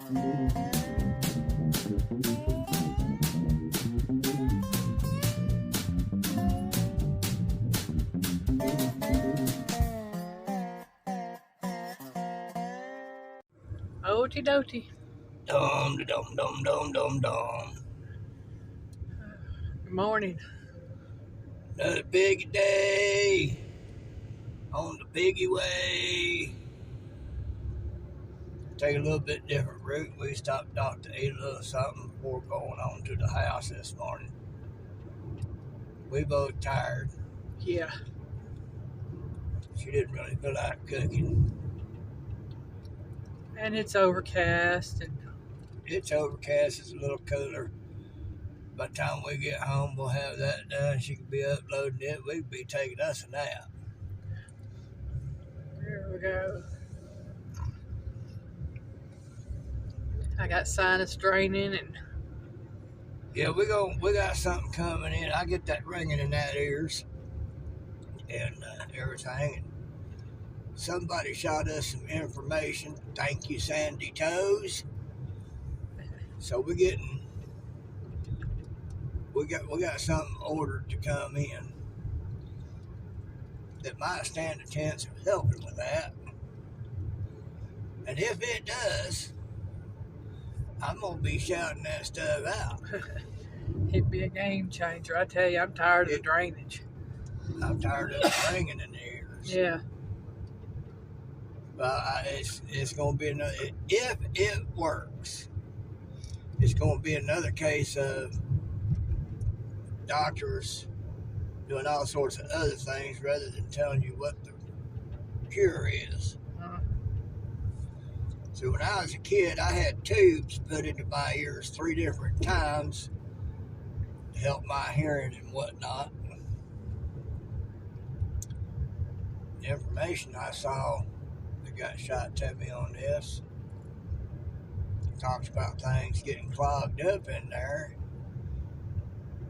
Okie dokie. Dum dum dum dum dum dum. Good morning. Another big day on the piggy way. Take a little bit different route. We stopped off to eat a little something before going on to the house this morning. We both tired. Yeah. She didn't really feel like cooking. And it's overcast and It's overcast. It's a little cooler. By the time we get home, we'll have that done. She could be uploading it. We could be taking us a nap. there we go. I got sinus draining and Yeah, we got something coming in. I get that ringing in that ears and everything. And somebody shot us some information. Thank you, Sandy Toes. So we got something ordered to come in that might stand a chance of helping with that. And if it does, I'm gonna be shouting that stuff out. it'd be a game changer. I tell you, I'm tired of the drainage. I'm tired of the ringing in the ears. Yeah. But it's gonna be another. If it works, it's gonna be another case of doctors doing all sorts of other things rather than telling you what the cure is. So when I was a kid, I had tubes put into my ears 3 different times to help my hearing and whatnot. The information I saw that got shot to me on this talks about things getting clogged up in there.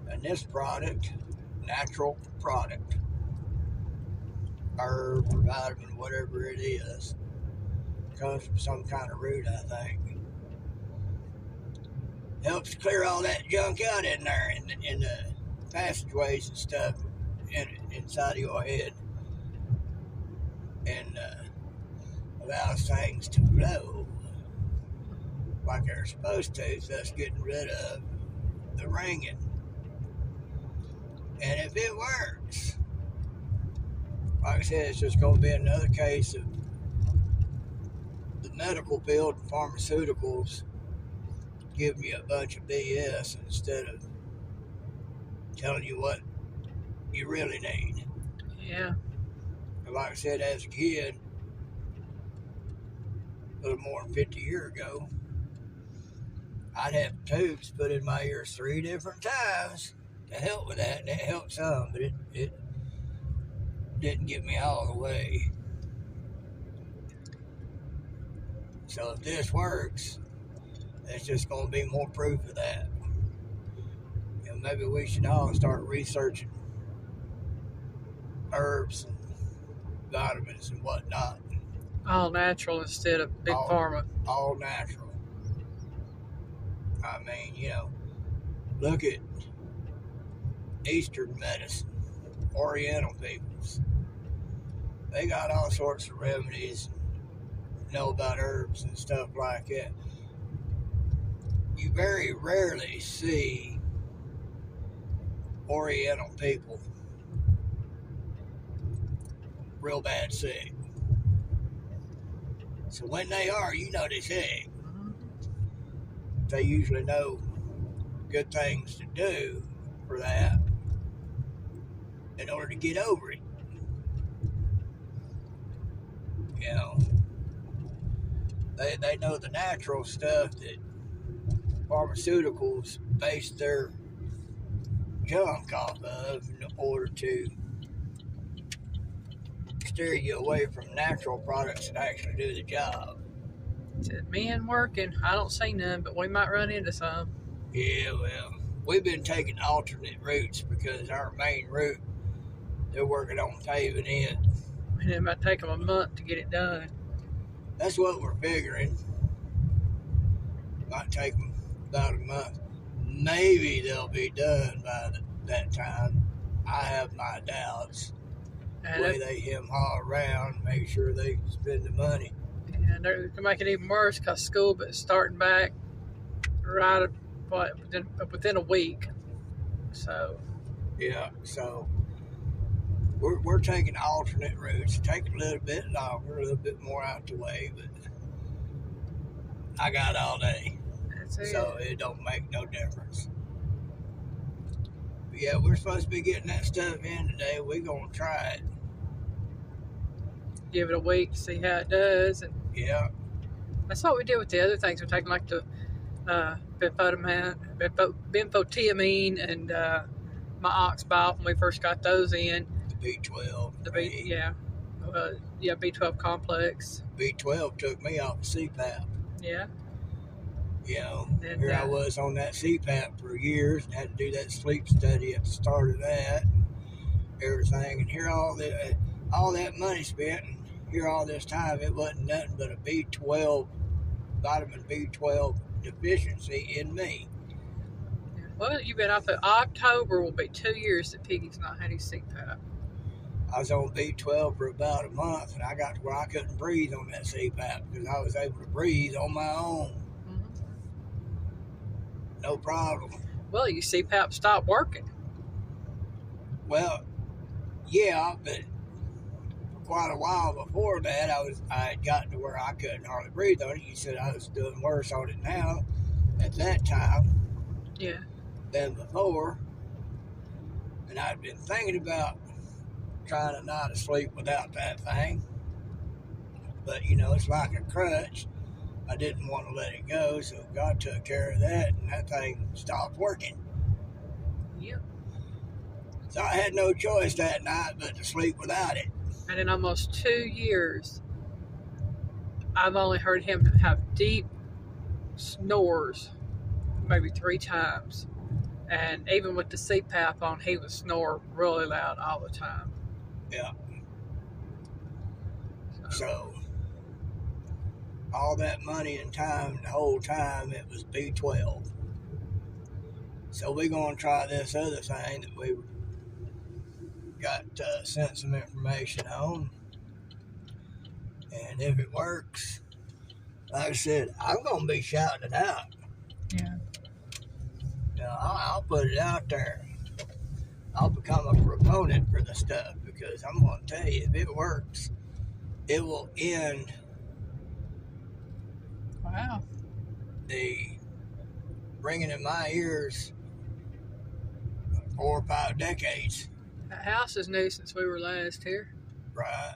And this product, natural product, herb or vitamin, whatever it is, comes from some kind of root, I think. Helps clear all that junk out in there in the passageways and stuff inside of your head, and allows things to flow like they're supposed to, thus getting rid of the ringing. And if it works, like I said, it's just going to be another case of the medical field and pharmaceuticals giving you a bunch of BS instead of telling you what you really need. Yeah. And like I said, as a kid, a little more than 50 years ago, I'd have tubes put in my ears 3 different times to help with that, and it helped some, but it didn't get me all the way. So if this works, it's just going to be more proof of that. And maybe we should all start researching herbs and vitamins and whatnot. All natural instead of big pharma. All natural. I mean, look at Eastern medicine, Oriental peoples. They got all sorts of remedies, know about herbs and stuff like that. You very rarely see Oriental people real bad sick. So when they are, they're sick. They usually know good things to do for that in order to get over it. They know the natural stuff that pharmaceuticals base their junk off of in order to steer you away from natural products that actually do the job. It's men working. I don't see none, but we might run into some. Yeah, well, we've been taking alternate routes because our main route, they're working on paving it. And it might take them a month to get it done. That's what we're figuring. Might take them about a month. Maybe they'll be done by that time. I have my doubts. The way they haul around, make sure they spend the money. And they can make it even worse because school is starting back right within a week. So yeah, so we're taking alternate routes. Take a little bit longer, a little bit more out the way, but I got all day. That's it. So it don't make no difference. But yeah, we're supposed to be getting that stuff in today. We're gonna try it. Give it a week, see how it does, and yeah, that's what we did with the other things. We're taking like the benfotiamine and my oxbite when we first got those in. The B12. B12 complex. B12 took me off of CPAP. Yeah. You know, and, here I was on that CPAP for years and had to do that sleep study at the start of that, and everything, and here all that money spent, and here all this time it wasn't nothing but a vitamin B12 deficiency in me. Well, you've been off. October will be 2 years that Piggy's not had his CPAP. I was on B12 for about a month, and I got to where I couldn't breathe on that CPAP because I was able to breathe on my own. Mm-hmm. No problem. Well, your CPAP stopped working. Well, yeah, but for quite a while before that, I had gotten to where I couldn't hardly breathe on it. You said I was doing worse on it now at that time. Yeah. Than before, and I'd been thinking about trying to not sleep without that thing, but you know, it's like a crutch. I didn't want to let it go, so God took care of that, and that thing stopped working. Yep. So I had no choice that night but to sleep without it. And in almost 2 years, I've only heard him have deep snores maybe 3 times. And even with the CPAP on, he would snore really loud all the time. Yeah. So all that money and time, the whole time, it was B12. So we're going to try this other thing that we got sent some information on. And if it works, like I said, I'm going to be shouting it out. Yeah. I'll put it out there. I'll become a proponent for the stuff because I'm going to tell you, if it works, it will end the ringing in my ears 4 or 5 decades. That house is new since we were last here. Right.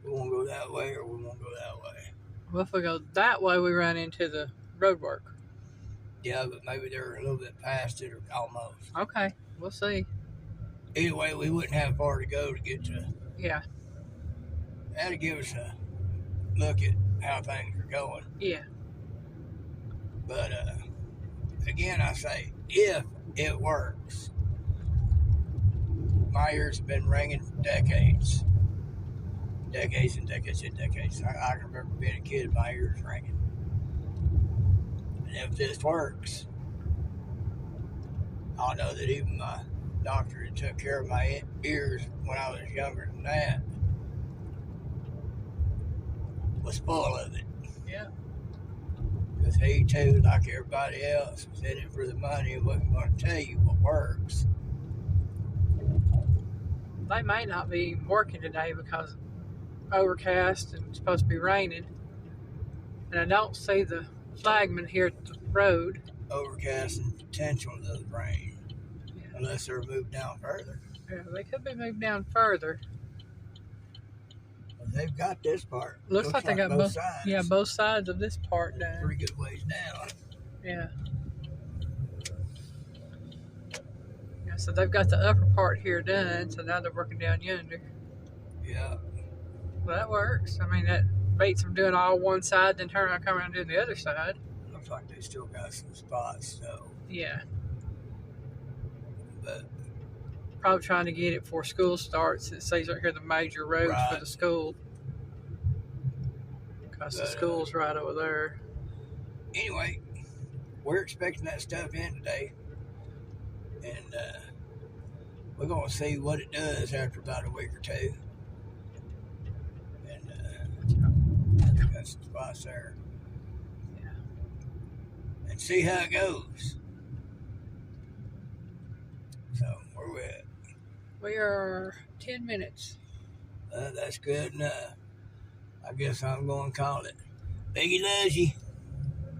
We won't go that way or we won't go that way. Well, if we go that way, we run into the road work. Yeah, but maybe they're a little bit past it or almost. Okay, we'll see. Anyway, we wouldn't have far to go to get to. Yeah. That'll give us a look at how things are going. Yeah. But again, I say, if it works, my ears have been ringing for decades. Decades and decades and decades. I can remember being a kid, my ears ringing. And if this works, I'll know that even my doctor that took care of my ears when I was younger than that was full of it. Yeah. Because he too, like everybody else, was in it for the money and wasn't going to tell you what works. They may not be working today because overcast and it's supposed to be raining. And I don't see the flagman here at the road. Overcast and potential of the rain. Yeah. Unless they're moved down further. Yeah, they could be moved down further. Well, they've got this part. Looks like they got both sides. Yeah, both sides of this part down. Pretty good ways down. Yeah. Yeah, so they've got the upper part here done, so now they're working down yonder. Yeah. Well, that works. I mean, that beats them doing all one side, then turn around, come around and do the other side. Looks like they still got some spots, so. Yeah. But. Probably trying to get it before school starts. It says right here the major roads for the school. Because the school's right over there. Anyway, we're expecting that stuff in today, and we're gonna see what it does after about a week or two. And got some spots there, and see how it goes. So where we at? We are 10 minutes. That's good enough. I guess I'm going to call it. Piggy loves you.